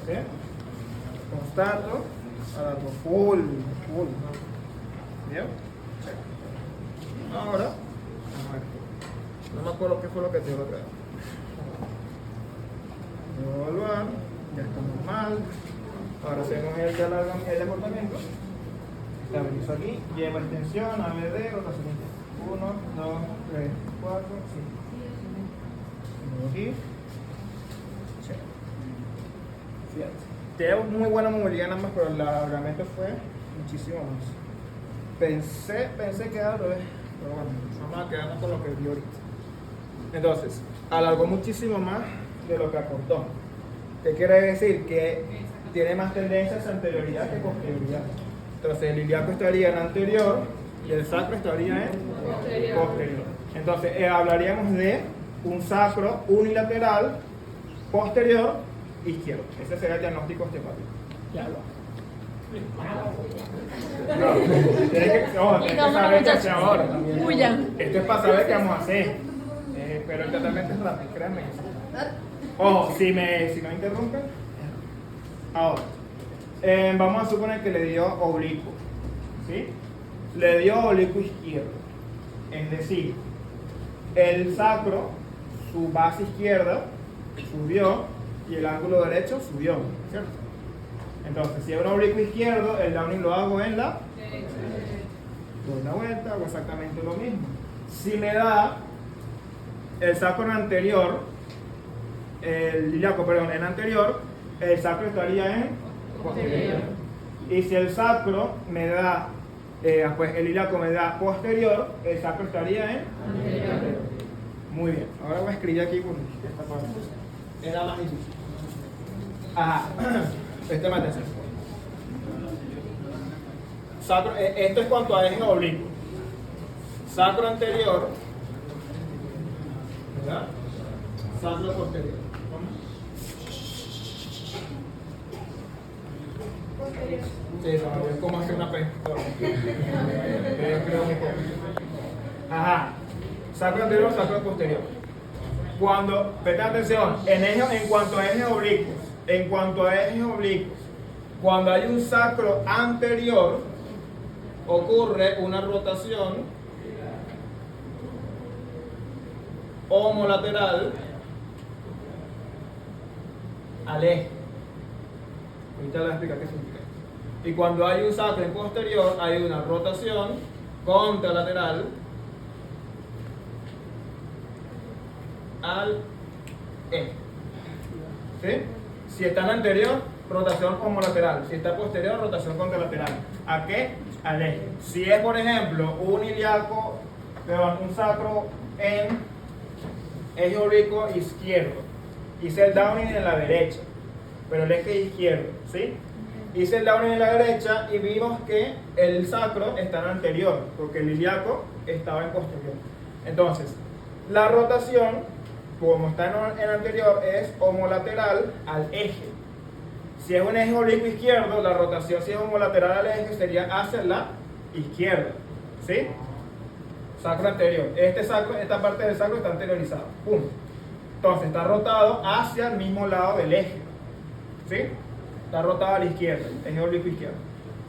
¿Sí? Constato, alargo full. ¿Bien? Ahora, vamos a ver. No me acuerdo qué fue lo que te dio otra vez. Voy a evaluar, ya está normal. Ahora hacemos el acortamiento. Estabilizo aquí, llevo extensión, ABD, rotación interna. 1, 2, 3, 4, 5. Aquí. Fíjate. Tengo muy buena movilidad nada más, pero el alargamiento fue muchísimo más. Pensé que era al revés, pero bueno, vamos a quedarnos con lo que vi ahorita. Entonces, alargó muchísimo más de lo que acortó. ¿Qué quiere decir? Que tiene más tendencia hacia anterioridad que posterioridad. Entonces, el ilíaco estaría en anterior y el sacro estaría en posterior. Entonces, hablaríamos de un sacro unilateral posterior izquierdo. Ese sería el diagnóstico osteopático. Ya lo tienes que saber qué hacer ahora. Esto es para saber qué vamos a hacer. Pero el tratamiento es rápido, créanme. Ojo, si no interrumpen. Ahora, vamos a suponer que le dio oblicuo. ¿Sí? Le dio oblicuo izquierdo. Es decir, el sacro, su base izquierda, subió y el ángulo derecho subió, ¿cierto? Entonces, si es un oblicuo izquierdo, el downing lo hago en la doy una vuelta, hago exactamente lo mismo. Si me da el sacro en anterior, el ilíaco, perdón, en anterior, el sacro estaría en posterior. Y si el sacro me da, pues el ilíaco me da posterior, el sacro estaría en anterior. Muy bien, ahora voy a escribir aquí por esta parte. Es la más difícil. Ajá, más atención. Sacro, esto es cuanto a eje oblicuo. Sacro anterior, ¿verdad? Sacro posterior. Sí, es como hacer una P. Ajá. Sacro anterior, sacro posterior. Cuando, presta atención, en cuanto a ejes oblicuos, cuando hay un sacro anterior, ocurre una rotación homolateral al eje. Ahorita les voy a explicar qué significa. Y cuando hay un sacro en posterior, hay una rotación contralateral al eje. ¿Sí? Si está en anterior, rotación homolateral. Si está posterior, rotación contralateral. ¿A qué? Al eje. Si es, por ejemplo, un ilíaco, un sacro en eje oblicuo izquierdo, hice el downing en la derecha, pero el eje izquierdo, ¿sí? Hice el downing en la derecha y vimos que el sacro está en anterior, porque el ilíaco estaba en posterior. Entonces, la rotación, como está en anterior, es homolateral al eje. Si es un eje oblicuo izquierdo, la rotación, si es homolateral al eje, sería hacia la izquierda, ¿sí? Sacro anterior. Esta parte del sacro está anteriorizada. Punto. Entonces, está rotado hacia el mismo lado del eje, ¿sí? Está rotado a la izquierda, eje oblicuo izquierdo.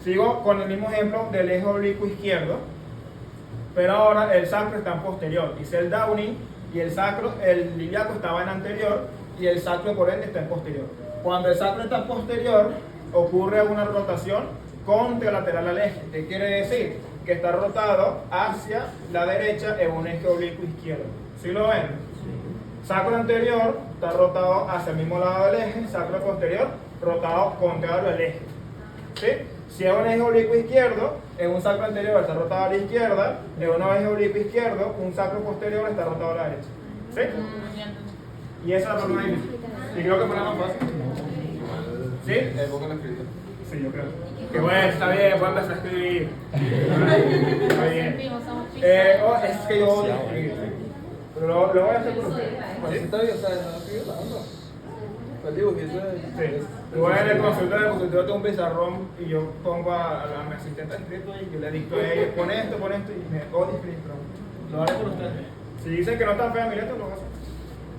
Sigo con el mismo ejemplo del eje oblicuo izquierdo, pero ahora el sacro está en posterior. Hice el downing y el ilíaco estaba en anterior y el sacro por ende está en posterior. Cuando el sacro está en posterior, ocurre una rotación contralateral al eje. ¿Qué quiere decir? Que está rotado hacia la derecha en un eje oblicuo izquierdo. ¿Sí lo ven? Sacro anterior está rotado hacia el mismo lado del eje, sacro posterior rotado contrario al eje. ¿Sí? Si es un eje oblicuo izquierdo, en un sacro anterior está rotado a la izquierda, en un eje oblicuo izquierdo, un sacro posterior está rotado a la derecha. ¿Sí? Y esa es la forma de ir. Y creo que fue la más fácil. ¿Sí? Sí, yo creo. Que bueno, está bien, voy a empezar a escribir. Está bien. Es que yo odio escribir. Pero lo voy a hacer por ustedes. Pues está bien, o sea, no estoy hablando. Pues digo que eso es. Sí. Yo voy en el consultorio tengo un pizarrón y yo pongo a mi asistente escrito y yo le dicto a ella, pon esto y me odio escribir, pero lo haré por ustedes. Si dicen que no están feas mi letra, lo voy a hacer.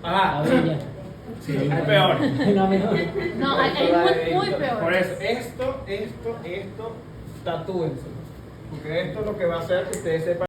Ajá. Sí, hay peor. No, mejor. No, hay muy peor. Por eso, esto, tatúense. Porque esto lo que va a hacer que ustedes sepan